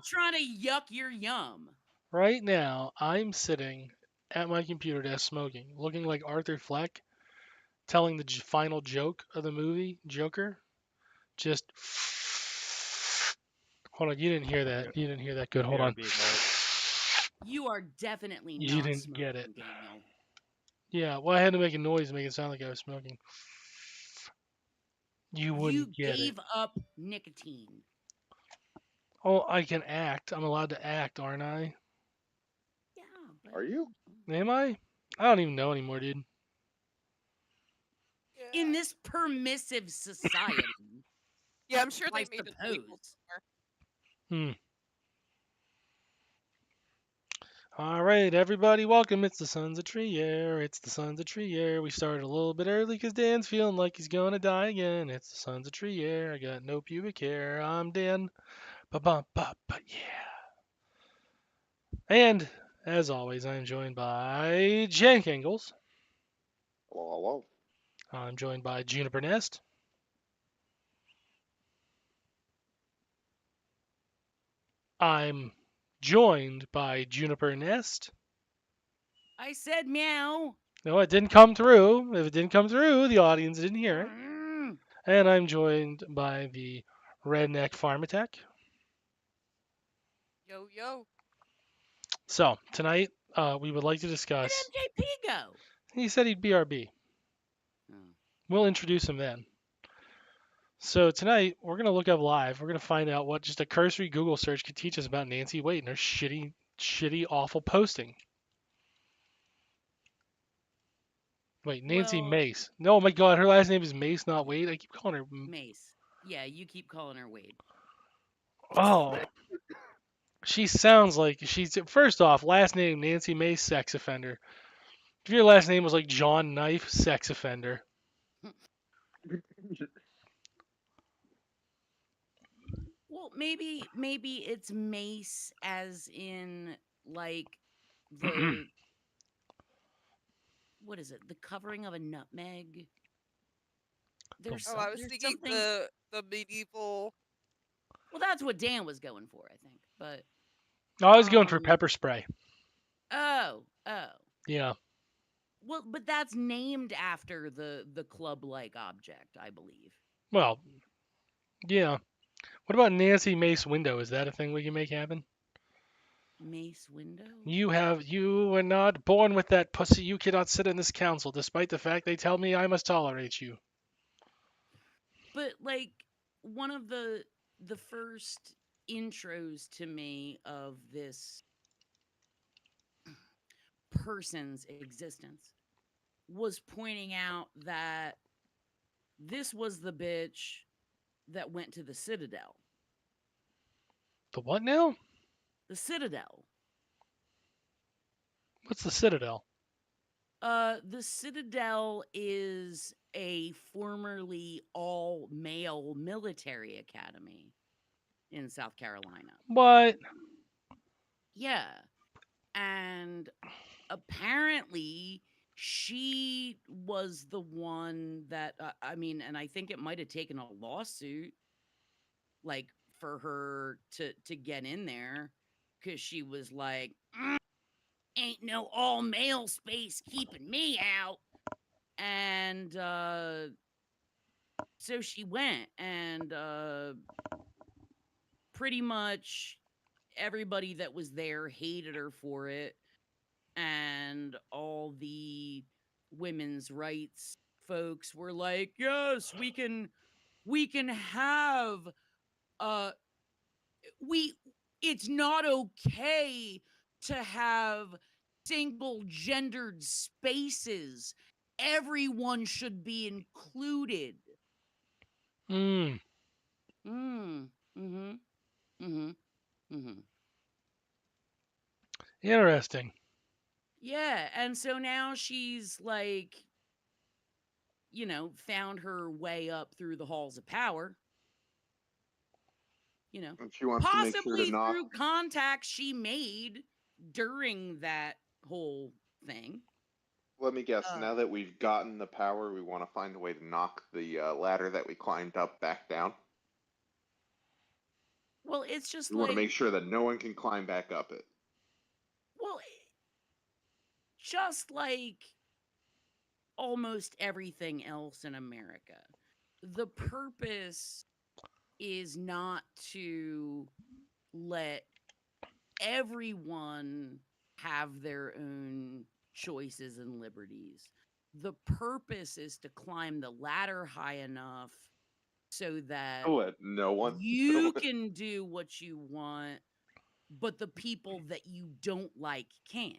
trying to yuck your yum. Right now, I'm sitting at my computer desk smoking, looking like Arthur Fleck, telling the final joke of the movie Joker. Just hold on, you didn't hear that. You didn't hear that good. Hold on. BRB, right? You are definitely You not didn't get it. smoking, Daniel. Yeah, well, I had to make a noise to make it sound like I was smoking. You You wouldn't get it. gave up nicotine. Oh, I can act. I'm allowed to act, aren't I? Yeah, but Are you? Am I? I don't even know anymore, dude. in Yeah. this permissive society, Yeah, I'm sure I they made it legal suppose. somewhere. Hmm. All right, everybody, welcome. It's the Sons of Tree Air. It's the Sons of Tree Air. We started a little bit early because Dan's feeling like he's gonna die again. It's the Sons of Tree Air. I got no pubic hair. I'm Dan. Ba yeah. And as always, I'm joined by Jen Kingles. Hello, hello. I'm joined by Juniper Nest. I'm joined by Juniper Nest. I said meow. No, it didn't come through. If it didn't come through, the audience didn't hear it. Mm. And I'm joined by the Redneck Farm Attack. Yo, yo. So tonight, we would like to Where'd discuss. MJP go? He said he'd BRB. Oh. We'll introduce him then. So tonight, we're gonna look up live. We're gonna find out what just a cursory Google search could teach us about Nancy Wade and her shitty, awful posting. Wait, Nancy Well, Mace. No, my God, her last name is Mace, not Wade. I keep calling her. Mace. Yeah, you keep calling her Wade. Oh, she sounds like she's. First off, last name Nancy Mace, sex offender. If your last name was like John Knife, sex offender. Well, maybe it's Mace as in like the what is it? The covering of a nutmeg. Oh, I was There's thinking something. the medieval. Well, that's what Dan was going for, I think. But I was going for pepper spray. oh. Yeah. Well, but that's named after the club-like object, I believe. Well, yeah. What about Nancy Mace window? Is that a thing we can make happen? Mace window. You were not born with that pussy. You cannot sit in this council, despite the fact they tell me I must tolerate you. But like one of the first intros to me of this person's existence was pointing out that this was the bitch that went to the Citadel. The what now? The Citadel. What's the Citadel? The Citadel is a formerly all male military academy in South Carolina. What? Yeah. And apparently she was the one that, I mean, and I think it might have taken a lawsuit like for her to get in there because she was like, ain't no all male space keeping me out. And so she went, and pretty much everybody that was there hated her for it, and all the women's rights folks were like, yes, we can have uh we it's not okay to have single gendered spaces. Everyone should be included. Hmm. Mm. Mhm. Mhm. Mhm. Interesting. Yeah, and so now she's like, found her way up through the halls of power, you know, And she wants to make sure to possibly knock. through contacts she made during that whole thing. Let me guess. Uh, Now that we've gotten the power, we want to find a way to knock the ladder that we climbed up back down. Well, it's just You want to like, make sure that no one can climb back up it. well, just like almost everything else in America, the purpose is not to let everyone have their own choices and liberties. The purpose is to climb the ladder high enough so that Let no one. you can do what you want, but the people that you don't like can't.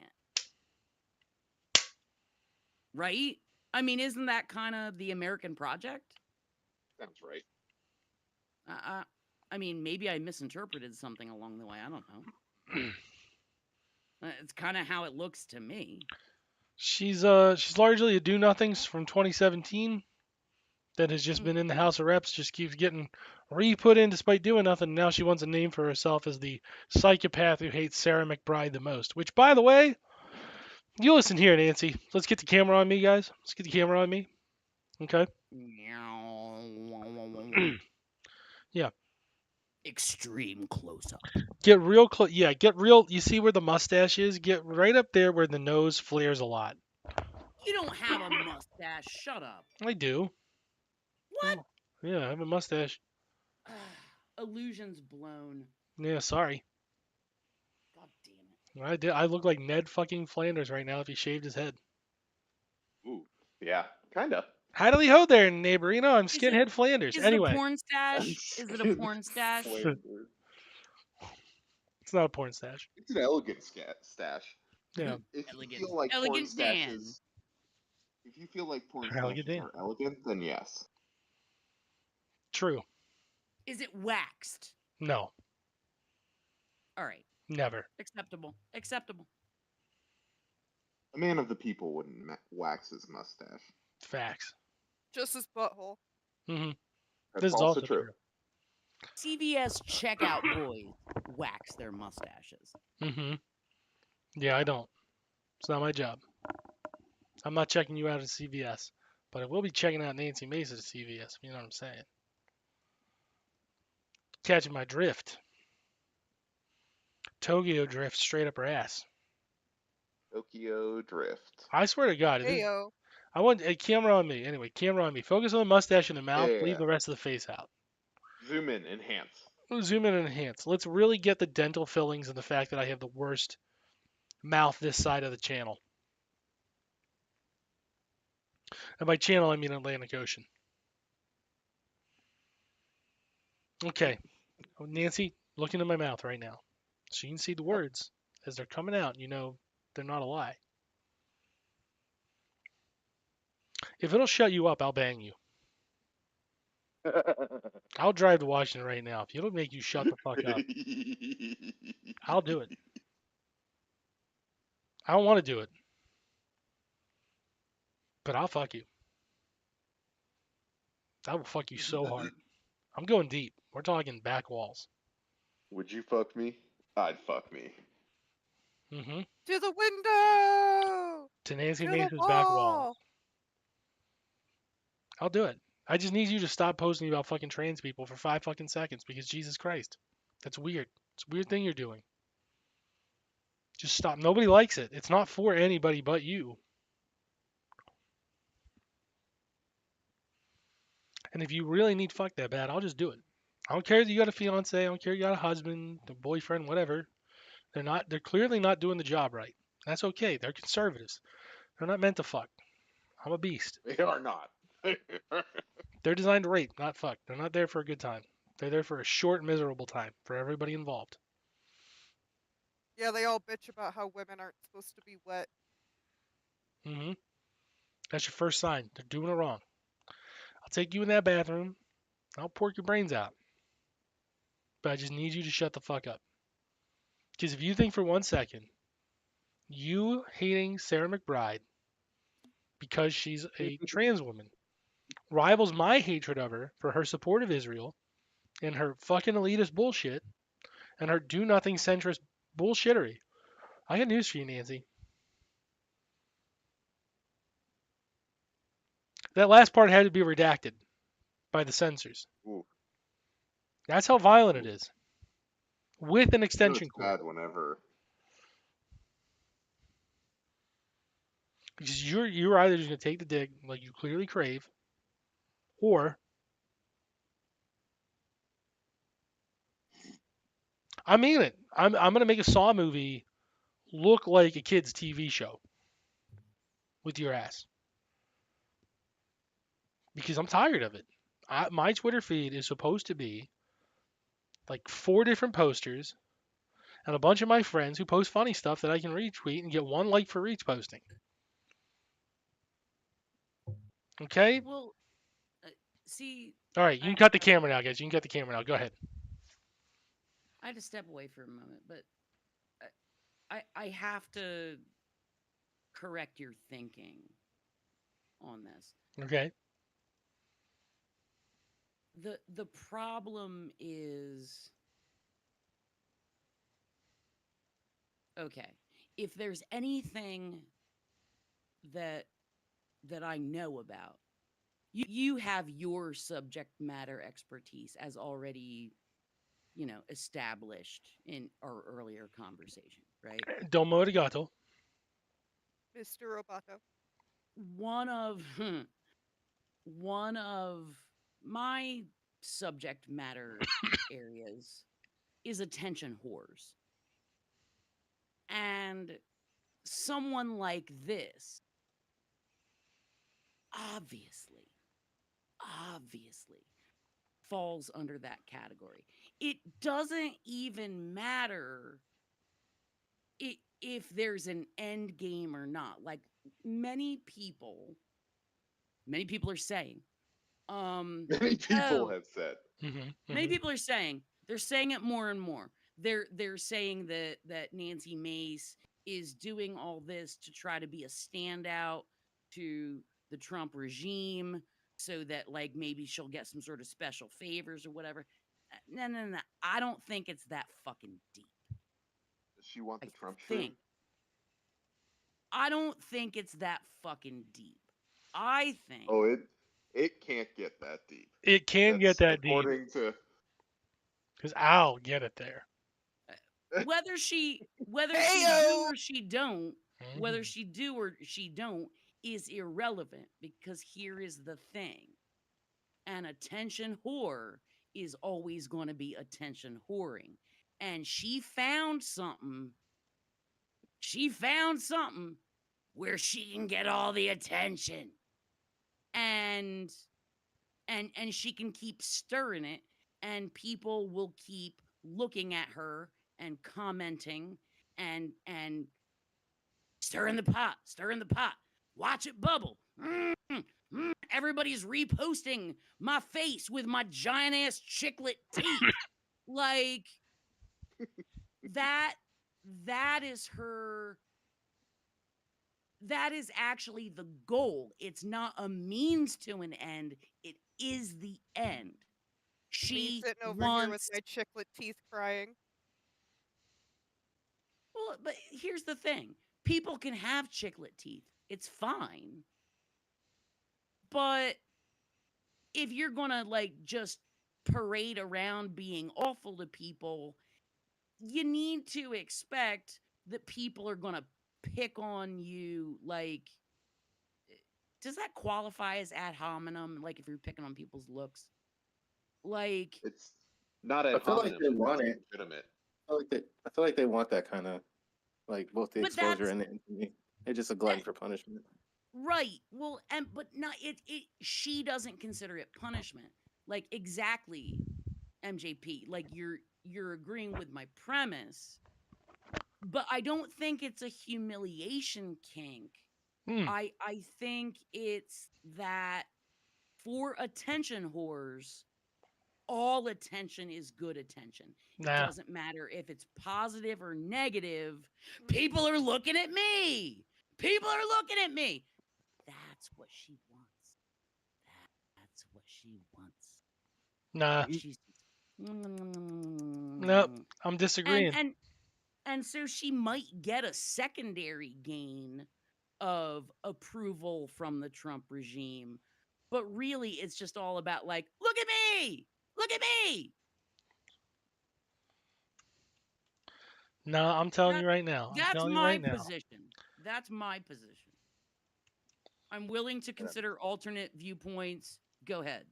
Right? I mean, isn't that kind of the American project? Sounds right. I mean, maybe I misinterpreted something along the way. I don't know. It's kind of how it looks to me. She's largely a do-nothings from 2017 that has just been in the House of Reps, just keeps getting re-put in despite doing nothing. Now she wants a name for herself as the psychopath who hates Sarah McBride the most. Which, by the way, you listen here, Nancy. Let's get the camera on me, guys. Let's get the camera on me. Okay. Yeah. Extreme close up. Get real close. Yeah, get real. You see where the mustache is? Get right up there where the nose flares a lot. You don't have a mustache. Shut up. I do. What? Yeah, I have a mustache. Illusion's blown. Yeah, sorry. God damn it. I did. I look like Ned fucking Flanders right now if he shaved his head. Ooh, yeah, kinda. Howdy ho there, neighborino. I'm Skinhead Flanders. Is Anyway, it a porn stash? Is it a porn stash? Flavor. it's not a porn stash. It's an elegant stash. Yeah. If Elegant. you feel like porn Elegant Dan. stashes, if you feel like porn Elegant stashes Dan. are elegant, then yes. True. Is it waxed? No. All right. Never. Acceptable. Acceptable. A man of the people wouldn't wax his mustache. Facts. Just his butthole. Mm-hmm. That's This is also also true. true. CVS checkout boys wax their mustaches. Mm-hmm. Yeah, I don't. It's not my job. I'm not checking you out at CVS, but I will be checking out Nancy Mace at CVS. You know what I'm saying? Catching my drift. Tokyo drift straight up her ass. Tokyo Drift. I swear to God, Heyo. I want a camera on me. Anyway, camera on me. Focus on the mustache and the mouth. Yeah. Leave the rest of the face out. Zoom in, enhance. Zoom in and enhance. Let's really get the dental fillings and the fact that I have the worst mouth this side of the channel. And by channel, I mean Atlantic Ocean. Okay. Nancy, look into my mouth right now. So you can see the words as they're coming out. You know they're not a lie. If it'll shut you up, I'll bang you. I'll drive to Washington right now. If it'll make you shut the fuck up, I'll do it. I don't want to do it. But I'll fuck you. I will fuck you so hard. I'm going deep. We're talking back walls. Would you fuck me? I'd fuck me. Mm-hmm. To the window! To Nancy To Mace's the back wall. wall! I'll do it. I just need you to stop posting about fucking trans people for 5 fucking seconds because Jesus Christ. That's weird. It's a weird thing you're doing. Just stop. Nobody likes it. It's not for anybody but you. And if you really need fuck that bad, I'll just do it. I don't care that you got a fiance. I don't care you got a husband, a boyfriend, whatever. They're clearly not doing the job right. That's okay. They're conservatives. They're not meant to fuck. I'm a beast. They are not. They're designed to rape, not fuck. They're not there for a good time. They're there for a short, miserable time for everybody involved. Yeah, they all bitch about how women aren't supposed to be wet. Mm-hmm. That's your first sign. They're doing it wrong. I'll take you in that bathroom. I'll pork your brains out. But I just need you to shut the fuck up. Because if you think for 1 second, you hating Sarah McBride because she's a trans woman rivals my hatred of her for her support of Israel and her fucking elitist bullshit and her do-nothing centrist bullshittery, I got news for you, Nancy. That last part had to be redacted by the censors. Ooh. That's how violent it is. with an I know extension it's cord. bad whenever. Because you're either just gonna take the dick like you clearly crave, or I mean it. I'm gonna make a Saw movie look like a kid's TV show with your ass because I'm tired of it. My Twitter feed is supposed to be like 4 different posters and a bunch of my friends who post funny stuff that I can retweet and get 1 like for each posting. Okay? Well, uh, see, All right, you can I cut the camera now, guys. You can cut the camera now. Go ahead. I had to step away for a moment, but I have to correct your thinking on this. Okay. The problem is, okay, if there's anything that I know about, you have your subject matter expertise as already, established in our earlier conversation, right? Domo arigato. Mr. Roboto. One of one of my subject matter areas is attention whores. And someone like this, obviously, obviously falls under that category. It doesn't even matter if there's an end game or not. Like many people are saying, Many people oh, have said. many people are saying, they're saying it more and more. They're saying that Nancy Mace is doing all this to try to be a standout to the Trump regime so that like maybe she'll get some sort of special favors or whatever. No, no, no. I don't think it's that fucking deep. Does she want I the Trump think shroom? I don't think it's that fucking deep. I think Oh, it can't get that deep. It can get That's that deep according to. because I'll get it there. whether she do Heyo! or she don't, whether Mhm. she do or she don't is irrelevant because here is the thing. An attention whore is always going to be attention whoring. And she found something where she can get all the attention. And she can keep stirring it and people will keep looking at her and commenting and stirring the pot, watch it bubble. Everybody's reposting my face with my giant ass chiclet teeth. Like that that is her that is actually the goal. It's not a means to an end, it is the end. Me She sitting over here with wants my chiclet teeth crying. Well, but here's the thing. People can have chiclet teeth. It's fine. But if you're going to like just parade around being awful to people, you need to expect that people are going to pick on you like does that qualify as ad hominem like if you're picking on people's looks? Like It's not I ad feel like hominem, they but want it's it. legitimate. I feel like they want that kind of like both the but exposure that's and the infamy. It's just a that, glutton for punishment. right. Well, and but not it she doesn't consider it punishment. Like exactly MJP. Like you're agreeing with my premise, but I don't think it's a humiliation kink. Hmm. I think it's that for attention whores, all attention is good attention. It Nah. doesn't matter if it's positive or negative. People are looking at me. People are looking at me. That's what she wants. That's what she wants. Nah. She's Nope. I'm and disagreeing. and and so she might get a secondary gain of approval from the Trump regime, but really it's just all about like, look at me, look at me. No, I'm telling That you right now. I'm that's telling you my right now. position. That's my position. I'm willing to consider alternate viewpoints. Go ahead.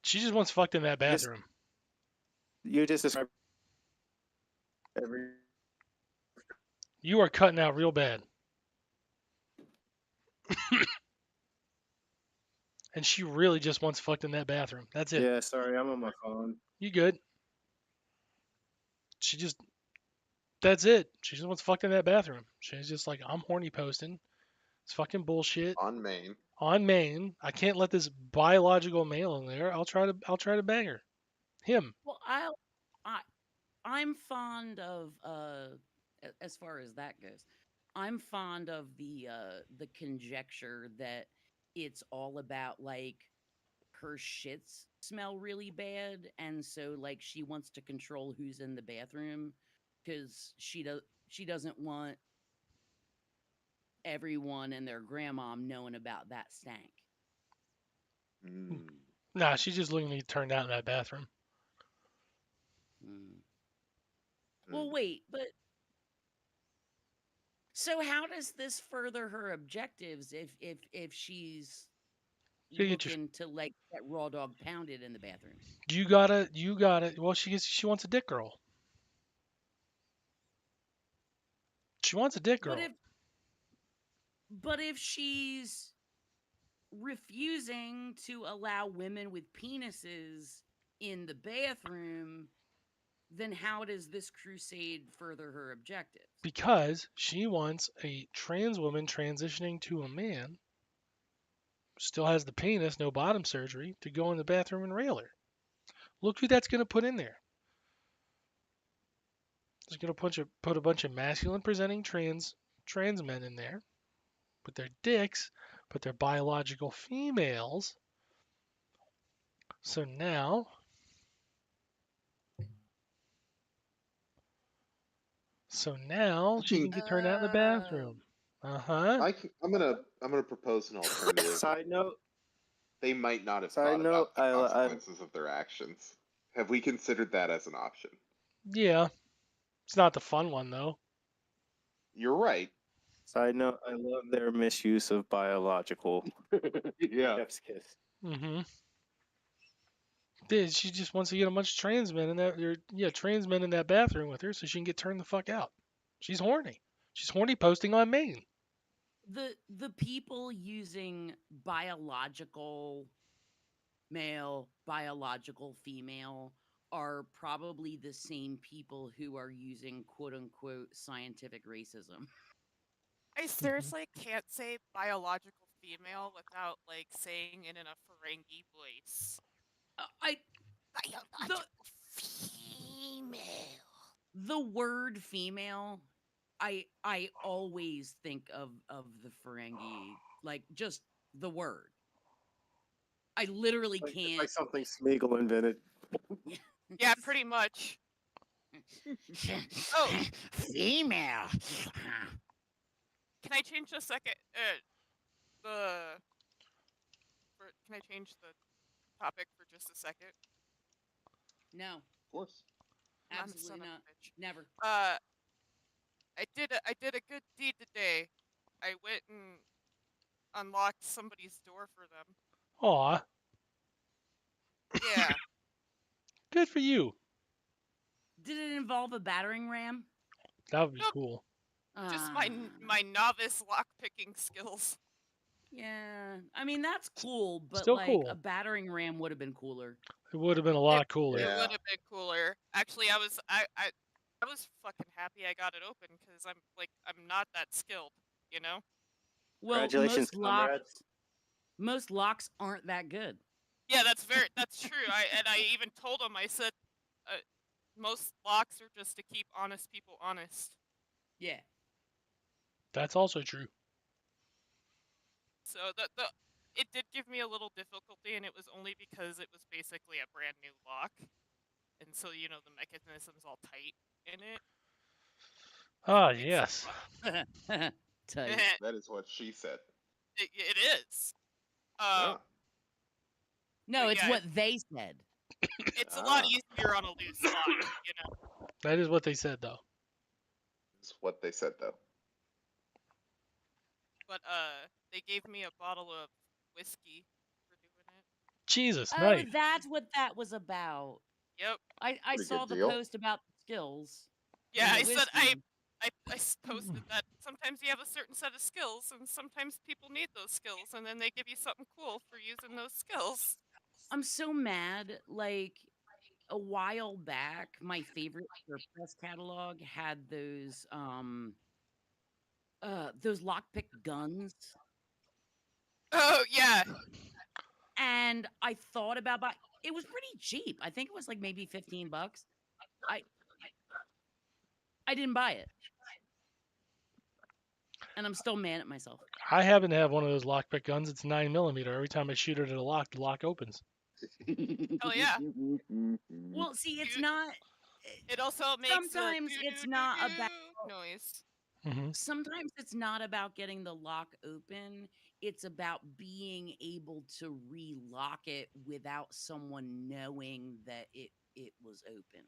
She just wants fucked in that Just- bathroom. You just described every. You are cutting out real bad. And she really just wants fucked in that bathroom. That's it. Yeah, sorry, I'm on my phone. You good? She just. That's it. She just wants fucked in that bathroom. She's just like, I'm horny posting. It's fucking bullshit. On Maine. On Maine, I can't let this biological male in there. I'll try to bang her. Him. Well, I I'm fond of as far as that goes. I'm fond of the conjecture that it's all about like her shits smell really bad and so like she wants to control who's in the bathroom cuz she doesn't want everyone and their grandmom knowing about that stank. Mm. Nah, she's just looking to get turned out in that bathroom. Mm. Well, Mm. wait, but so how does this further her objectives if she's You get your- looking to like get raw dog pounded in the bathroom? You gotta. Well, she wants a dick girl. She wants a dick girl. But if she's refusing to allow women with penises in the bathroom, then how does this crusade further her objectives? Because she wants a trans woman transitioning to a man, still has the penis, no bottom surgery, to go in the bathroom and rail her. Look who that's going to put in there. It's going to put a bunch of masculine presenting trans men in there with their dicks, but they're biological females. So now she can get turned out in the bathroom. Uh-huh. I'm gonna propose an alternative. Side note. They might not have Side thought note, about the consequences of their actions. Have we considered that as an option? Yeah. It's not the fun one though. You're right. Side note, I love their misuse of biological. Yeah. Chef's kiss. Mm-hmm. She just wants to get a bunch of trans men in trans men in that bathroom with her so she can get turned the fuck out. She's horny. She's horny posting on Maine. The people using biological male, biological female are probably the same people who are using quote unquote scientific racism. I seriously can't say biological female without like saying it in a Ferengi voice. I Biological female. the word female, I always think of the Ferengi, like just the word. I literally It's can't. like something Smeagol invented. Yeah, pretty much. Oh. Female. Can I change the second? Can I change the topic for just a second? No, Of course. I'm a absolutely son of a not. bitch. Never. I did a good deed today. I went and unlocked somebody's door for them. Aw, Yeah. good for you. Did it involve a battering ram? That would be Nope. cool. Just Ah. my novice lock picking skills. Yeah, I mean that's cool, but Still like cool. a battering ram would have been cooler. It would have been a lot cooler. It Yeah. would have been cooler. Actually, I was fucking happy I got it open because I'm not that skilled, you know. Well, Congratulations, comrades. most locks aren't that good. Yeah, that's true. I even told him, I said, most locks are just to keep honest people honest. Yeah. That's also true. So it did give me a little difficulty, and it was only because it was basically a brand new lock, and so the mechanism's all tight in it. Ah, It's- yes. Tight. That is what she said. It is. Yeah. No, But it's yeah, what they said. It's a lot Ah. easier on a loose lock, you know. That is what they said though. That's what they said though. But they gave me a bottle of whiskey for doing it. Jesus, Oh, nice. that's what that was about. Yep. I Pretty saw good the deal. post about the skills Yeah, and the I said whiskey. I posted that sometimes you have a certain set of skills, and sometimes people need those skills, and then they give you something cool for using those skills. I'm so mad. Like a while back, my favorite surplus catalog had those lockpick guns, Oh yeah, and I thought about buying. It was pretty cheap. I think it was like maybe $15. I I didn't buy it, and I'm still mad at myself. I happen to have one of those lockpick guns. It's 9mm. Every time I shoot it at a lock, the lock opens. oh yeah. Well, see, it's You- not. It also makes a Sometimes doo it's doo not doo about. doo noise. Hmm Sometimes it's not about getting the lock open. It's about being able to relock it without someone knowing that it was opened.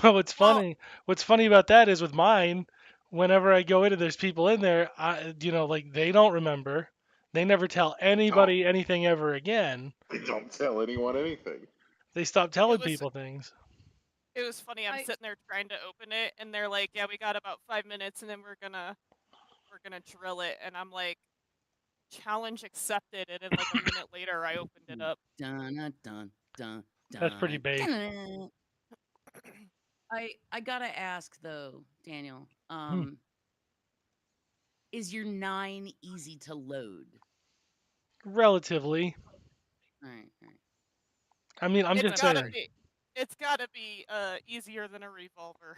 Well, Well, what's funny about that is with mine, whenever I go in and there's people in there, like they don't remember. They never tell Don't. anybody anything ever again. I don't tell anyone anything. They stop it telling was people things. it was funny. I'm I sitting there trying to open it, and they're like, "Yeah, we got about 5 minutes, and then we're gonna drill it." And I'm like, "Challenge accepted." And then like a minute later, I opened it up. dun dun dun That's pretty dun big. dun. I gotta ask though, Daniel. Hmm. Is your 9 easy to load? Relatively. All right, all right. I mean, I'm It's just That's gotta saying, fair. be. It's gotta be easier than a revolver.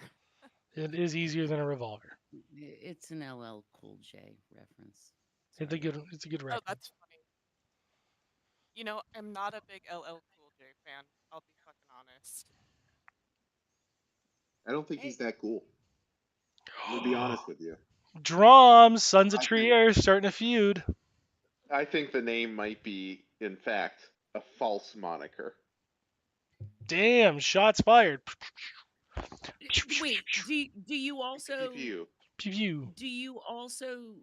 it is easier than a revolver. It's an LL Cool J reference. It's a Sorry. good Oh, reference. that's funny. You know, I'm not a big LL Cool J fan. I'll be fucking honest. I don't think Hey, he's that cool. I'm gonna be honest with you. Drums, Sons of I think Trier starting a feud. I think the name might be, in fact, a false moniker. Damn, shots fired. wait. Do you Pew, also pew. Pew pew. do you also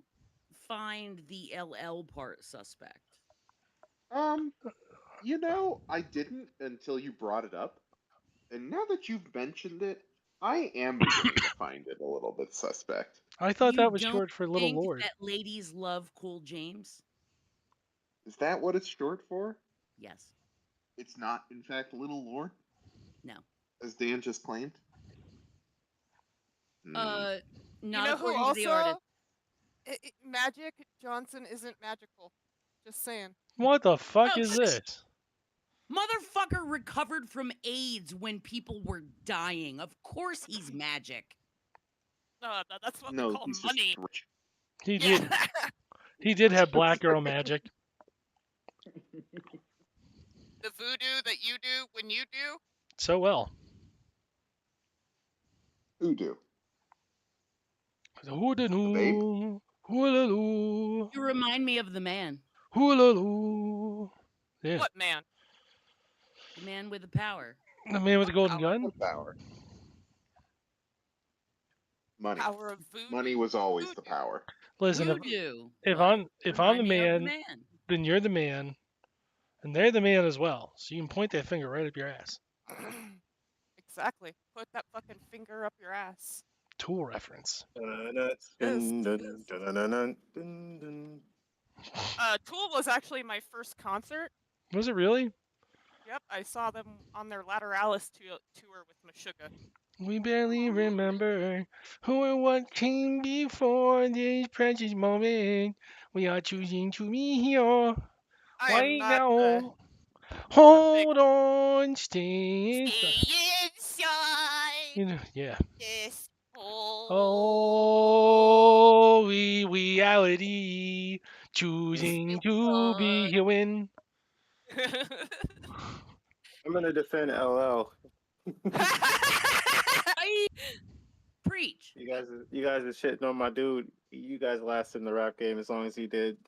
find the LL part suspect? Um, I didn't until you brought it up, and now that you've mentioned it, I am beginning to find it a little bit suspect. I thought You that was don't short for Little think Lord. that ladies love Cool James? Is that what it's short for? Yes. It's not, in fact, Little Lord, No. as Dan just claimed. Not You know who according to the artist. also? Magic Johnson isn't magical. Just saying. What the fuck Oh, is this? Motherfucker recovered from AIDS when people were dying. Of course he's magic. No, that's what we No, call he's just money. rich. He Yeah. did. He did have black girl magic. The voodoo that you do when you do. So well. Voodoo. babe? Hoolaloo, hoolaloo, You remind me of the man. hoolaloo. Yeah, What man? The man with the power. the man with the golden Power. gun. What power? Money. Power of voodoo. Money was always the power. Listen, You do. if but I'm remind the me of man, man. then you're the man, and they're the man as well. So you can point that finger right up your ass. Exactly. Put that fucking finger up your ass. Tool reference. Tool was actually my first concert. Was it really? Yep, I saw them on their Lateralis tour with Meshuggah. We barely remember who and what came before this precious moment. We are choosing to be here I am right not now. a big Hold on, stay. stay inside Yeah. this hole. Oh, reality, choosing to be here when. I'm gonna defend LL. I preach. You guys are shitting on my dude. You guys lasted in the rap game as long as he did,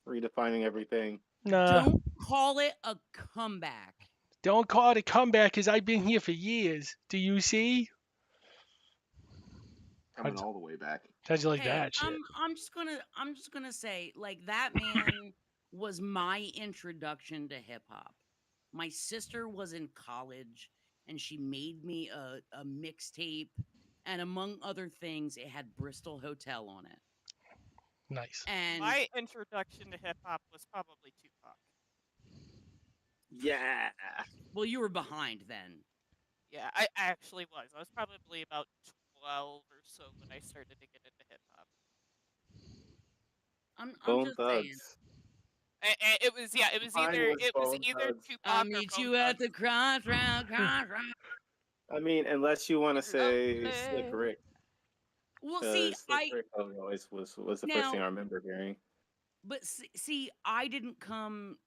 redefining everything. Nah, Don't call it a comeback. don't call it a comeback because I've been here for years. Do you see? coming all the way back. How'd you like Hey, that shit? I'm just gonna say, like, that man was my introduction to hip hop. My sister was in college and she made me a mixtape, and among other things, it had Bristol Hotel on it. Nice. And My introduction to hip hop was probably Tupac. Yeah. well, you were behind then. Yeah, I actually was. I was probably about 12 or so when I started to get into hip hop. I'm Bone just saying. Thugs. It was it was Mine either was Bone Thugs. I'll Tupac or meet Bone you at Thugs. the crossroad, crossroad. I mean, unless you want to say Slick Lonely. Rick, Well, see, because Slick Rick always was the first thing now, I remember hearing. but see, I didn't come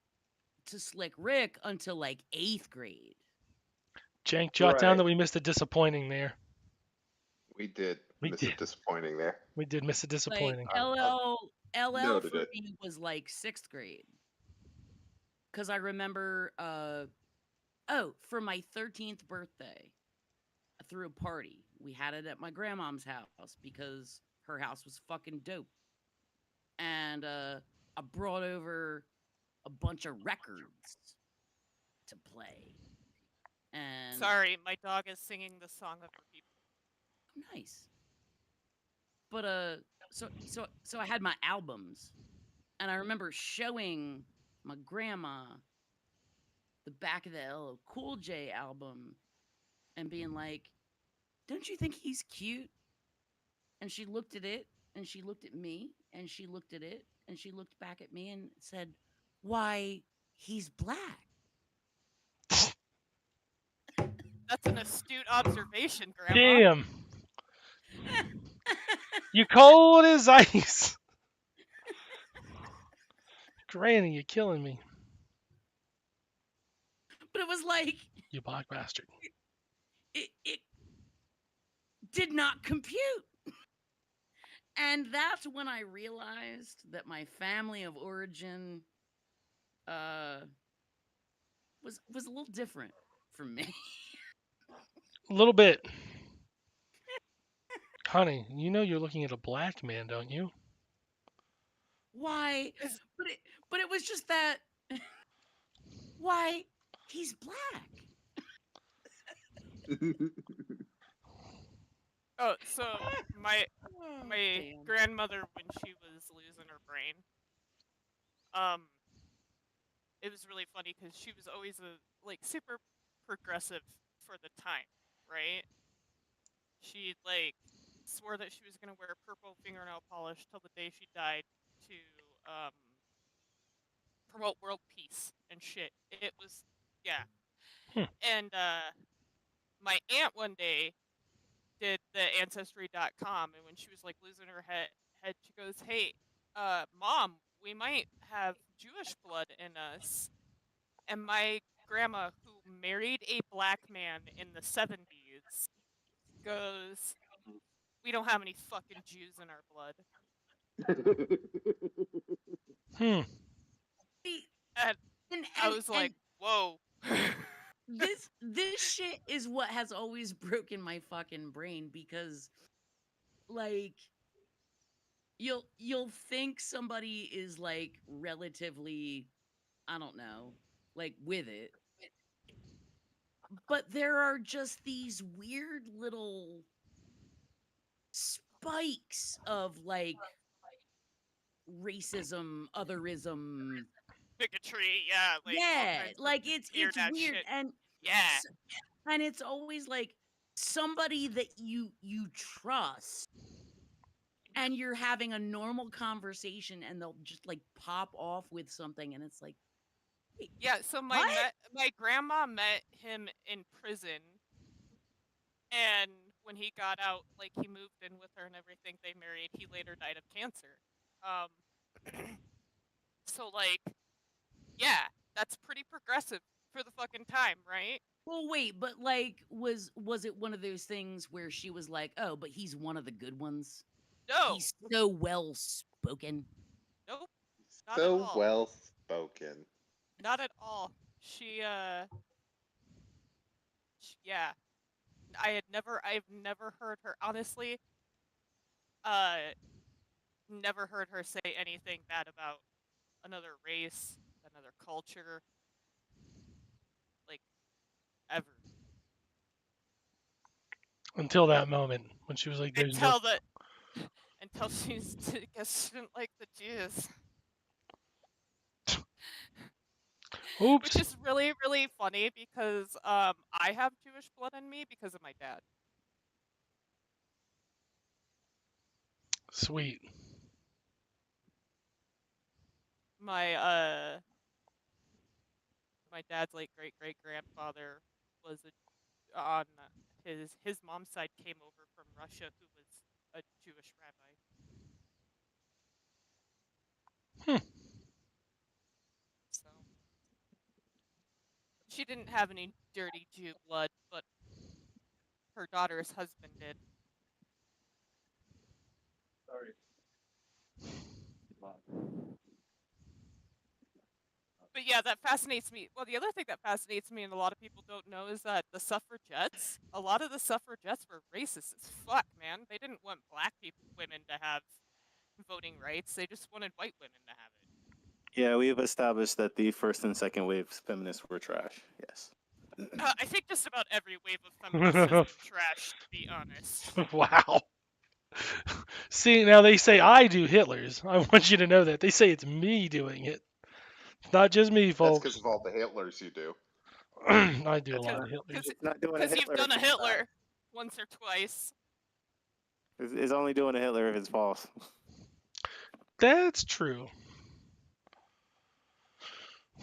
to Slick Rick until like 8th grade. Jank, jot down Right. that we missed a disappointing there. We did We miss did. it disappointing there. We did miss a Like disappointing. LL Noted for it. me was like 6th grade. Cause I remember for my 13th birthday, I threw a party. We had it at my grandmom's house because her house was fucking dope. And I brought over a bunch of records to play. And Sorry, my dog is singing the song of her people. nice. But so I had my albums, and I remember showing my grandma the back of the LL Cool J album and being like, "Don't you think he's cute?" And she looked at it, and she looked at me, and she looked at it, and she looked back at me and said, "Why, he's black." That's an astute observation, Grandma. Damn. You cold as ice. Granny, you're killing me. But it was like You black bastard. it did not compute. And that's when I realized that my family of origin was a little different from me. A little bit. Honey, you know you're looking at a black man, don't you? Why? Is- But it was just that why he's black. Oh, so my Oh, my damn. grandmother, when she was losing her brain, um, it was really funny because she was always super progressive for the time, right? She swore that she was gonna wear purple fingernail polish till the day she died to um promote world peace and shit. It was yeah. Hmm. And my aunt one day did the ancestry.com, and when she was like losing her head, she goes, "Hey, mom, we might have Jewish blood in us." And my grandma, who married a black man in the 70s, goes, "We don't have any fucking Jews in our blood." Hmm. See, And and I was like, "Whoa." this shit is what has always broken my fucking brain because like you'll think somebody is like relatively, I don't know, like with it, but there are just these weird little spikes of like racism, otherism. Bigotry, yeah, like all Yeah, kinds of like weird it's ass weird, shit. and Yeah. s- and it's always like somebody that you trust, and you're having a normal conversation, and they'll just like pop off with something, and it's like, "Wait, Yeah, so what?" my grandma met him in prison, and when he got out, like he moved in with her and everything, they married. He later died of cancer. Um so yeah, that's pretty progressive for the fucking time, right? Well, wait, but like, was it one of those things where she was like, "Oh, but he's one of the good ones. No. He's so well spoken." Nope, not at So all. well spoken. Not at all. Yeah. I've never heard her honestly. never heard her say anything bad about another race, another culture, like ever. Until that moment when she was like, "There's no." Until the until she's I guess she didn't like the Jews. Which Oops. is really, really funny because I have Jewish blood in me because of my dad. Sweet. My my dad's like great great grandfather was on his mom's side came over from Russia, who was a Jewish rabbi. Hmm. So she didn't have any dirty Jew blood, but her daughter's husband did. Sorry. But yeah, that fascinates me. Well, the other thing that fascinates me and a lot of people don't know is that a lot of the suffragettes were racist as fuck, man. They didn't want black women to have voting rights. They just wanted white women to have it. Yeah, we've established that the first and second wave feminists were trash. Yes. I think just about every wave of feminists has been trashed, to be honest. Wow. See, now they say I do Hitler's. I want you to know that. They say it's me doing it. It's not just me, That's folks. because of all the Hitlers you do. I do a It's lot not, of Hitler's. it's not doing a Because you've Hitler. done a Hitler once or twice. It's only doing a Hitler if it's false. That's true.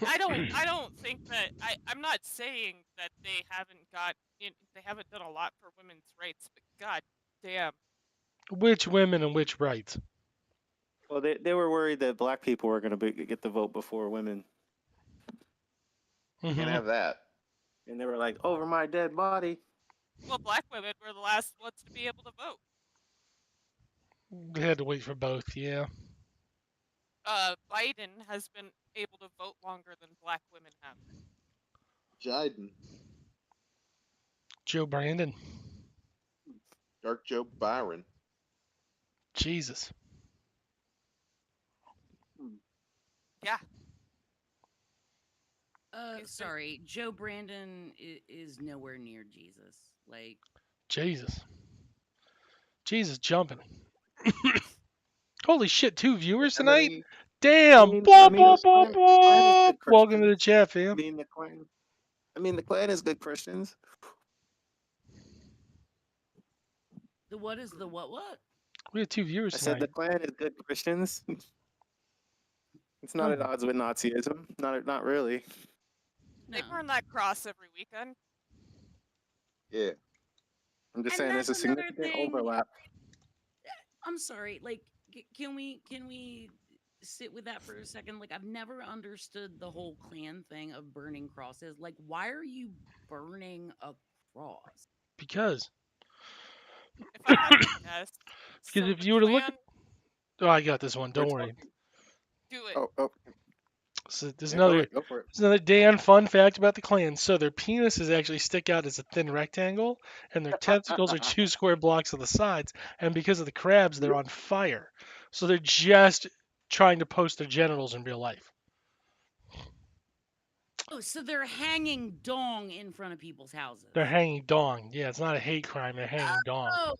I don't think that I'm not saying that they haven't done a lot for women's rights, but god damn. Which women and which rights? Well, they were worried that black people were going to get the vote before women. Can't Mhm. have that. And they were like, over my dead body. Well, black women were the last ones to be able to vote. They had to wait for both, yeah. Biden has been able to vote longer than black women have. Jiden. Joe Brandon. Dark Joe Byron. Jesus. Yeah. Sorry, Joe Brandon is nowhere near Jesus. Like, Jesus. Jesus jumping. Holy shit, 2 viewers tonight? Everybody, Damn. I Blah, mean, blah, the blah, Klan is blah. good Welcome to the Christians. chat, I fam. mean, the Klan is good Christians. the what is the what? We have 2 viewers I said the tonight. Klan is good Christians. It's not at Oh. odds with Nazism. Not really. They No. burn that cross every weekend. Yeah. I'm just And saying there's a that's another significant thing. overlap. I'm sorry. Like, can we sit with that for a second? Like, I've never understood the whole Klan thing of burning crosses. Like, why are you burning a cross? Because. If I had to guess, Because so if the you were to look Klan, at. Oh, I got this one. We're Don't worry. talking- do it. Oh, So there's yeah, go another. for it. There's another Dan fun fact about the Klan. So their penises actually stick out as a thin rectangle, and their testicles are 2 square blocks on the sides. And because of the crabs, they're on fire. So they're just trying to post their genitals in real life. Oh, so they're hanging dong in front of people's houses. They're hanging dong. Yeah, it's not a hate crime. They're hanging dong. Oh,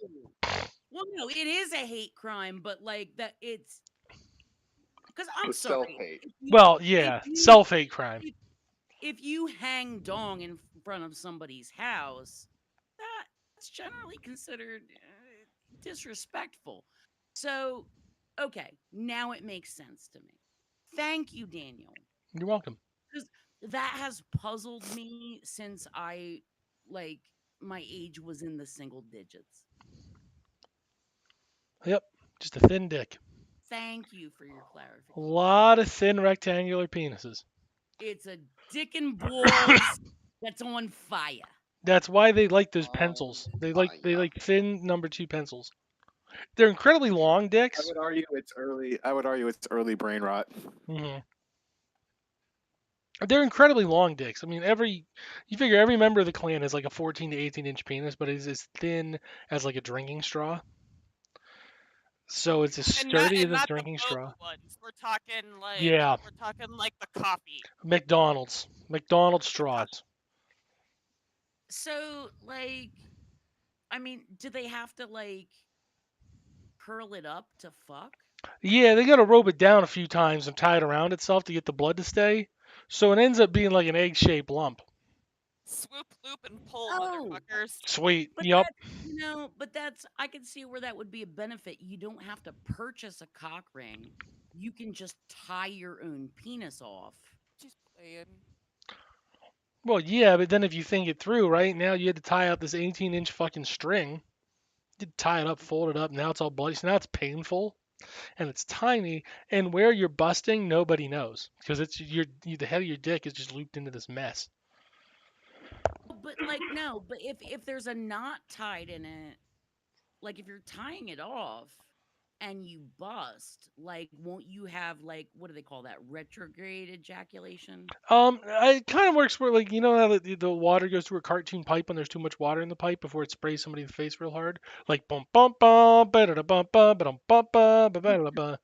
well, no, it is a hate crime, but like that, it's because I'm It's sorry. self-hate. Well, yeah, if you- self-hate crime. If you hang dong in front of somebody's house, that's generally considered disrespectful. So, okay, now it makes sense to me. Thank you, Daniel. You're welcome. Because that has puzzled me since my age was in the single digits. Yep, just a thin dick. Thank you for your A clarification. lot of thin rectangular penises. It's a dick and balls that's on fire. That's why they like those pencils. They like thin number 2 pencils. They're incredibly long I dicks. would argue it's early brain rot. hmm They're incredibly long dicks. I mean, you figure every member of the Klan has like a 14 to 18 inch penis, but it's as thin as like a drinking straw. So it's as sturdy as and a not the drinking straw. boba ones. Yeah, we're talking like the coffee. McDonald's The co- straws. So, like, I mean, do they have to like curl it up to fuck? Yeah, they got to rope it down a few times and tie it around itself to get the blood to stay. So it ends up being like an egg-shaped lump. swoop, loop, and pull, Oh, motherfuckers. Sweet. but Yup. that's I can see where that would be a benefit. You don't have to purchase a cock ring. You can just tie your own penis off. Just playing. Well, yeah, but then if you think it through, right now you had to tie out this 18-inch fucking string. You tie it up, fold it up. Now it's all bloody. So now it's painful and it's tiny. And where you're busting, nobody knows because the head of your dick is just looped into this mess. But like no, but if there's a knot tied in it, like if you're tying it off and you bust, like won't you have like what do they call that? Retrograde ejaculation? It kind of works where like you know how the water goes through a cartoon pipe when there's too much water in the pipe before it sprays somebody in the face real hard, like bum bum bum ba da bum bum ba dum bum bum ba ba ba.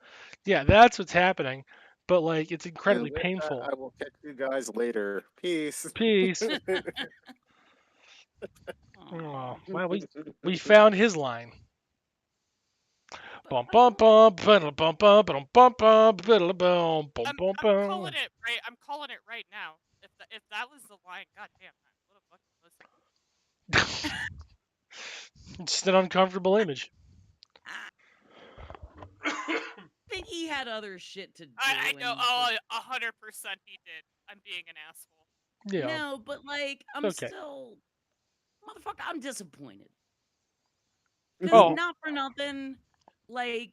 Yeah, that's what's happening, but like it's And incredibly with that, painful. I will catch you guys later. Peace. Peace. Oh, Aw. well, we found his line. But Bum I bum don't bum ba bum bum ba dum bum bum ba da bum bum bum I'm bum. calling it right. I'm calling it right now. If that was the line, goddamn, what a fucking pussy. Just an uncomfortable image. think he had other shit to I do know. and Oh, 100% he did. I'm being an asshole. Yeah, no, but like it's I'm okay. still motherfucker, I'm disappointed. Cause Oh, not for nothing, like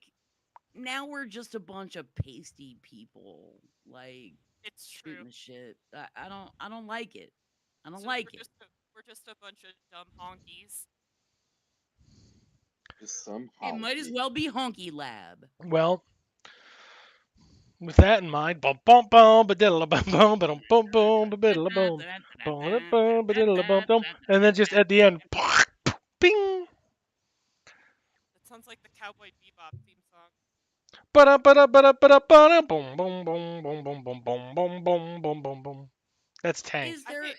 now we're just a bunch of pasty people, like It's shooting true. the shit. I don't like it. I don't like it. We're just a bunch of dumb honkies. Just some It might as honky. well be Honky Lab. well, with that in mind, bum bum bum ba diddle bum bum ba dum bum bum ba diddle bum bum bum ba diddle bum bum, and then just at the end, bing, That sounds like the Cowboy Bebop theme song. ba da ba da ba da ba da ba da bum bum bum bum bum bum bum bum bum bum bum bum. That's Tank. Is I there think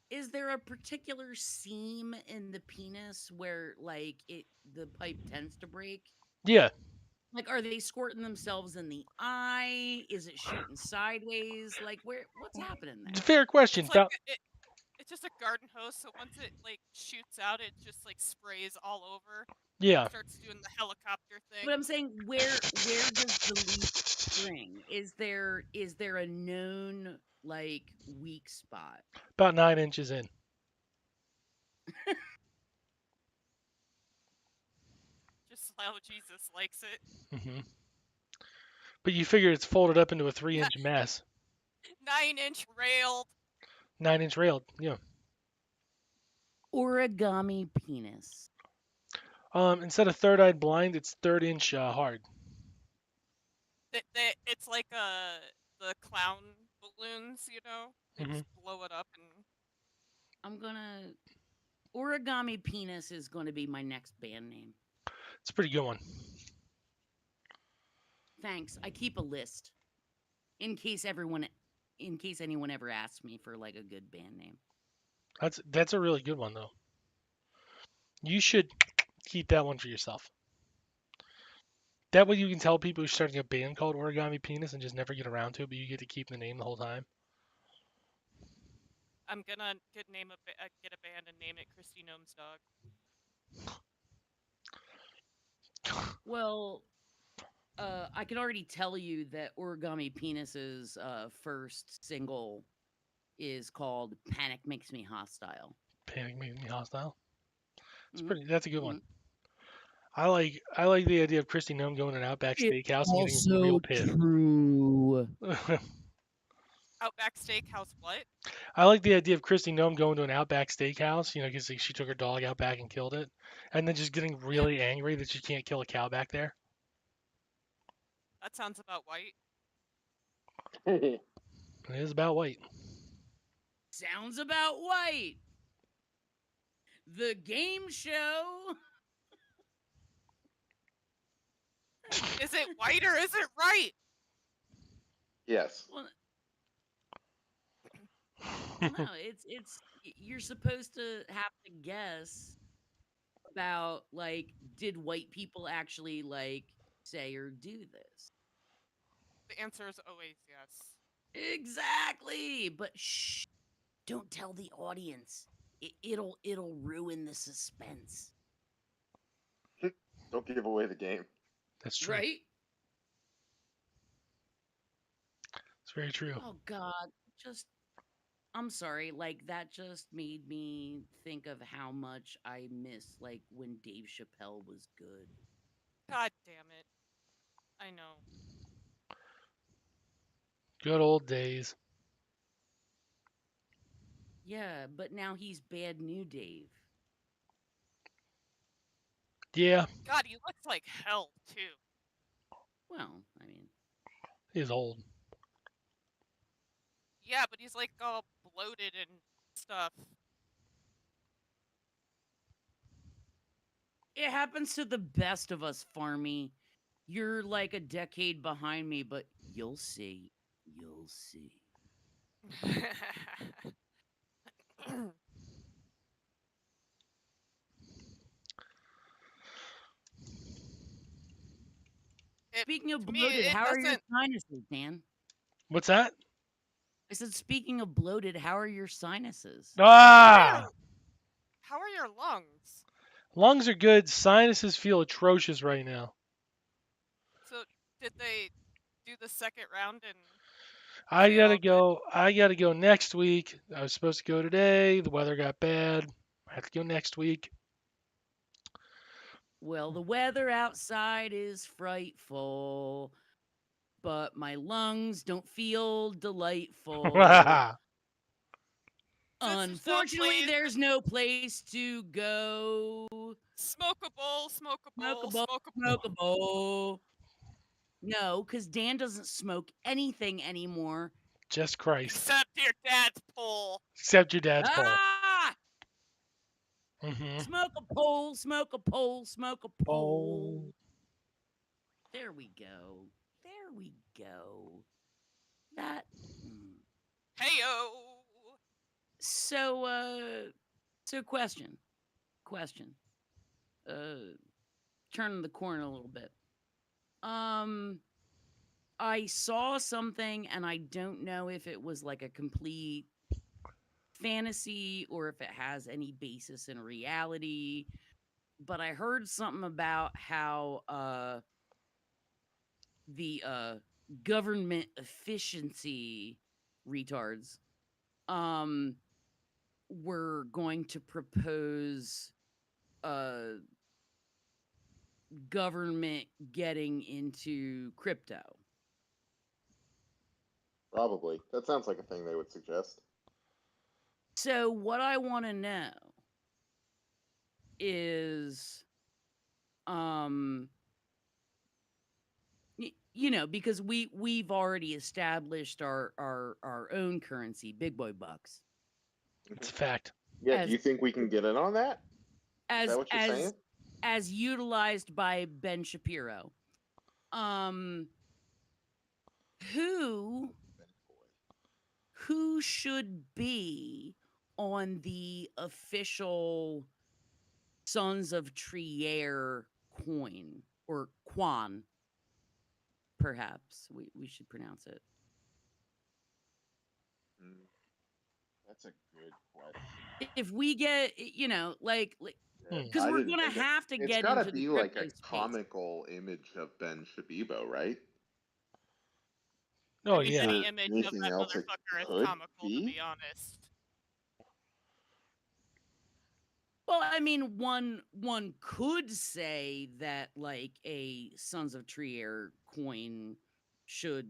is there a particular seam in the penis where like the pipe tends to break? Yeah, Like are they squirting themselves in the eye? Is it shooting sideways? Like what's happening there? fair question. it's like it's just a garden hose. So once it like shoots out, it just like sprays all over. Yeah, Starts doing the helicopter thing. But I'm saying where does the leak spring? Is there a known like weak spot? about 9 inches in. Just how Jesus likes it. Hmm. But you figure it's folded up into a 3 inch mess. 9-inch railed. 9 inch rail. Yeah. Origami penis. Instead of third eye blind, it's 3rd inch hard. It's like the clown balloons, you know. They Hmm. just blow it up and I'm gonna Origami penis is gonna be my next band name. It's a pretty good one. Thanks. I keep a list in case anyone ever asks me for like a good band name. That's a really good one though. You should keep that one for yourself. That way you can tell people you're starting a band called Origami Penis and just never get around to it, but you get to keep the name the whole time. I'm gonna get a band and name it Christy Gnome's Dog. Well, I can already tell you that Origami Penis's first single is called "Panic Makes Me Hostile." Panic Makes Me Hostile. Mhm, That's a good one. mhm. I like the idea of Christy Gnome going to an Outback It's Steakhouse and getting real also pissed. true. Outback Steakhouse, what? I like the idea of Christy Gnome going to an Outback Steakhouse, because she took her dog out back and killed it, and then just getting really angry that she can't kill a cow back there. That sounds about white. It is about white. Sounds about white. The game show. Is it white or is it right? Yes. Well, no, you're supposed to have to guess about like did white people actually like say or do this? The answer is always yes. Exactly. But shh, don't tell the audience. It'll ruin the suspense. Don't give away the game. That's true. Right? It's very true. Oh God. I'm sorry, like that just made me think of how much I miss like when Dave Chappelle was good. God damn it. I know. Good old days. Yeah, but now he's bad new Dave. Yeah, God, he looks like hell too. Well, I mean, he's old. Yeah, but he's like all bloated and stuff. it happens to the best of us, Farmy. You're like a decade behind me, but you'll see. You'll see. Speaking of To me, bloated, it how are your doesn't. sinuses, Dan? What's that? I said, speaking of bloated, how are your sinuses? Ah! How are your lungs? Lungs are good. Sinuses feel atrocious right now. So, did they do the second round and I say gotta all good? go. I gotta go next week. I was supposed to go today. The weather got bad. I have to go next week. Well, the weather outside is frightful, but my lungs don't feel delightful. Since there's no Unfortunately, place, there's no place to go. smoke a bowl, smoke a Smoke a bowl, bowl, smoke a smoke a bowl. No, because Dan doesn't smoke anything anymore. Just Christ. except your dad's pole. Except your dad's pole. Ah! Mm-hmm. Smoke a pole, smoke a pole, smoke a pole. Pole. There we go. There we go. That. Heyo. So question. Turning the corner a little bit. I saw something and I don't know if it was like a complete fantasy or if it has any basis in reality, but I heard something about how the government efficiency retards were going to propose government getting into crypto. Probably. That sounds like a thing they would suggest. So what I want to know is you know, because we've already established our own currency, big boy bucks. It's a fact. Yeah, do As you think we can get in on that? Is as that what you're saying? as utilized by Ben Shapiro. Who should be on the official Sons of Trier coin or Quan? Perhaps we should pronounce it. That's a good question. If we get, you know, like because I we're didn't gonna think have to it's get gotta into the be like crypto a space. comical image of Ben Shabibo, right? Oh I think yeah. any Is there image of anything that else it motherfucker is could comical, to be honest. Well, I mean, one could say that like a Sons of Trier coin should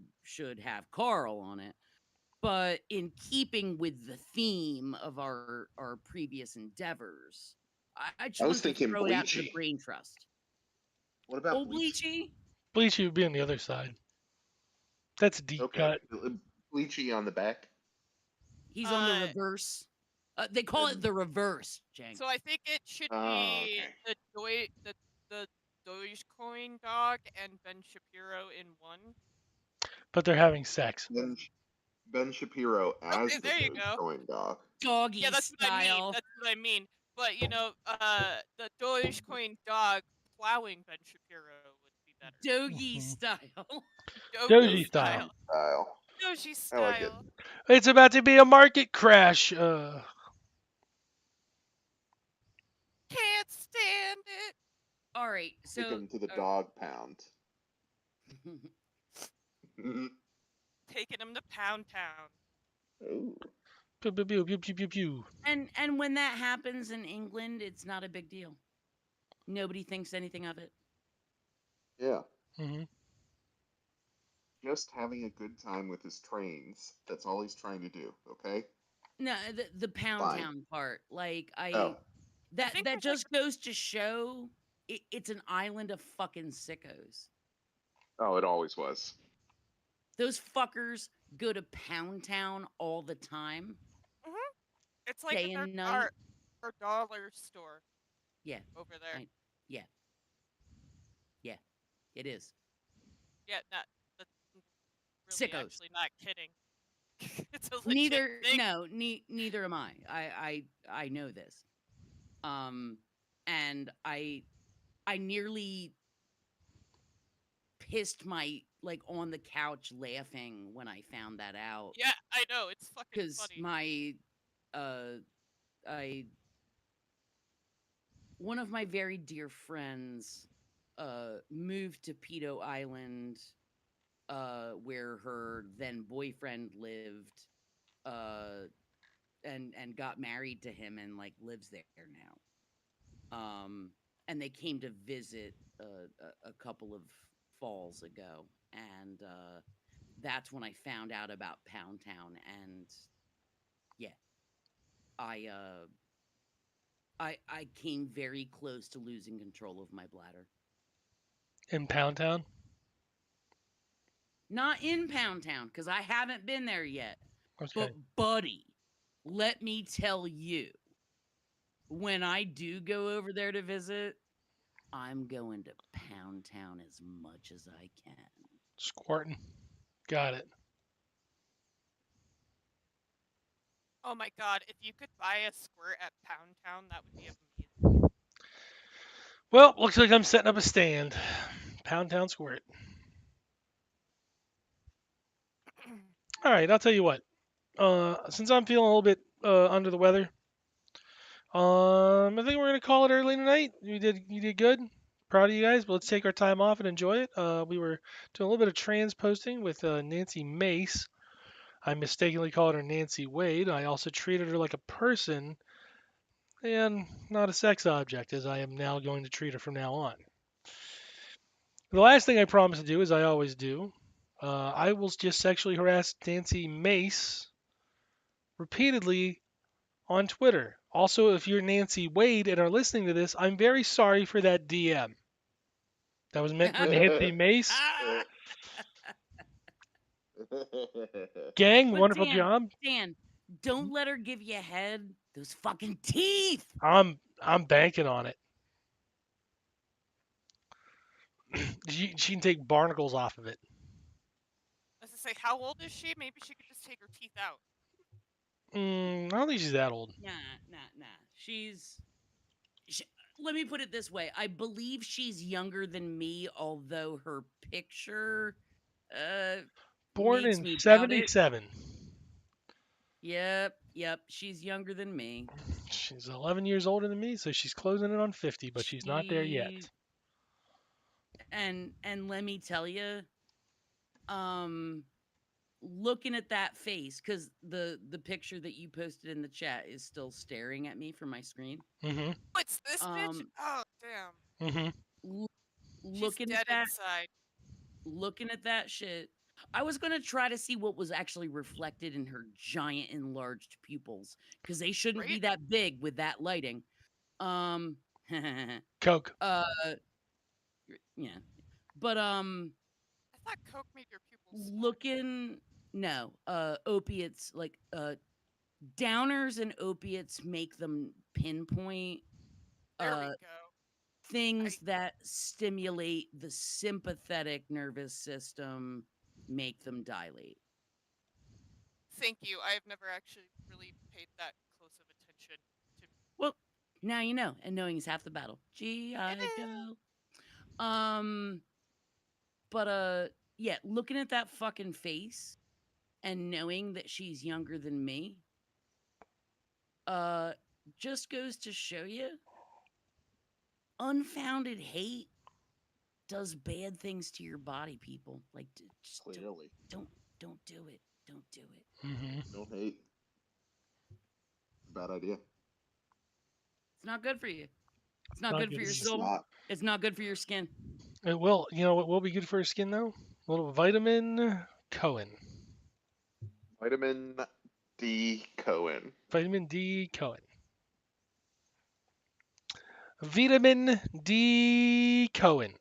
have Carl on it, but in keeping with the theme of our previous endeavors, I just I was wanted to thinking throw it out to the Bleachy. brain trust. What about Old Bleachy? Bleachy, Bleachy would be on the other side. That's a deep Okay, cut. Bleachy on the back. he's on the reverse. They call it And- the reverse, Jenk. So I think it should Oh, be okay. the Dogecoin dog and Ben Shapiro in one. But they're having sex. Ben Shapiro Okay, as the there you go. Dogecoin dog. Yeah, Doggy that's what I mean. style. That's what I mean. But the Dogecoin dog plowing Ben Shapiro would be better. Doggy Mhm. style. Doji Doge style. style. Style. Doji I like it. style. It's about to be a market crash. Can't stand it. All right. Take So him to the dog pound. Taking him to Pound Town. Ooh. Pew pew pew pew pew pew pew. and when that happens in England, it's not a big deal. Nobody thinks anything of it. Yeah. hmm Just having a good time with his trains. That's all he's trying to do, okay? No, the Pound Fine. Town part, like Oh. that think that there's, just goes to show it's an island of fucking sickos. Oh, it always was. Those fuckers go to Pound Town all the time, It's like day in and night. our dollar store Yeah, over there. yeah, yeah, it is. Yeah, that's really Sickos. actually not kidding. It's a legit Neither, thing. no, neither am I. I know this. And I nearly pissed my like on the couch laughing when I found that out Yeah, I know. It's fucking because funny. my I one of my very dear friends moved to Pedo Island where her then boyfriend lived uh and got married to him and like lives there now. And they came to visit a couple of falls ago, and that's when I found out about Pound Town, and yeah, I I came very close to losing control of my bladder. In Pound Town. Not in Pound Town because I haven't been there yet, Okay. but buddy, let me tell you, when I do go over there to visit, I'm going to Pound Town as much as I can. Squirting. Got it. Oh my god, if you could buy a squirt at Pound Town, that would be amazing. Well, looks like I'm setting up a stand. Pound Town Squirt. All right, I'll tell you what. Since I'm feeling a little bit under the weather, I think we're gonna call it early tonight. You did good. Proud of you guys. But let's take our time off and enjoy it. We were doing a little bit of transposting with Nancy Mace. I mistakenly called her Nancy Wade. I also treated her like a person and not a sex object, as I am now going to treat her from now on. The last thing I promise to do, as I always do, I will just sexually harass Nancy Mace repeatedly on Twitter. Also, if you're Nancy Wade and are listening to this, I'm very sorry for that DM. That was meant for Nancy Mace. Ah! Gang, But wonderful job. Dan, don't let her give you a head. Those fucking teeth. I'm banking on it. She can take barnacles off of it. As I say, how old is she? Maybe she could just take her teeth out. I don't think she's that old. Nah. Let me put it this way. I believe she's younger than me, although her picture Born makes in me doubt it. '77. Yep. She's younger than me. She's 11 years older than me, so she's closing in on 50, but she's not there yet. And let me tell you, looking at that face, because the picture that you posted in the chat is still staring at me from my screen. Mm-hmm. What's this bitch? Oh, damn. Mm-hmm. She's Looking dead at that, inside. looking at that shit, I was gonna try to see what was actually reflected in her giant enlarged pupils, because they shouldn't be Right? that big with that lighting. Coke. Yeah, but I thought Coke made your pupils small. looking, no, opiates, like downers and opiates make them pinpoint. There we go. things that stimulate the sympathetic nervous system make them dilate. Thank you. I've never actually really paid that close of attention to. Well, now you know, and knowing is half the battle. G.I. Joe. But yeah, looking at that fucking face and knowing that she's younger than me, just goes to show you, unfounded hate does bad things to your body, people. Like, just Clearly. don't do it. Don't do it. Hmm. Don't hate. Bad idea. It's not good for you. It's not Not good good for for your It's you. just soul. not. It's not good for your skin. It will. You know what will be good for your skin though? A little vitamin Cohen. Vitamin D Cohen. Vitamin D Cohen. Vitamin D Cohen.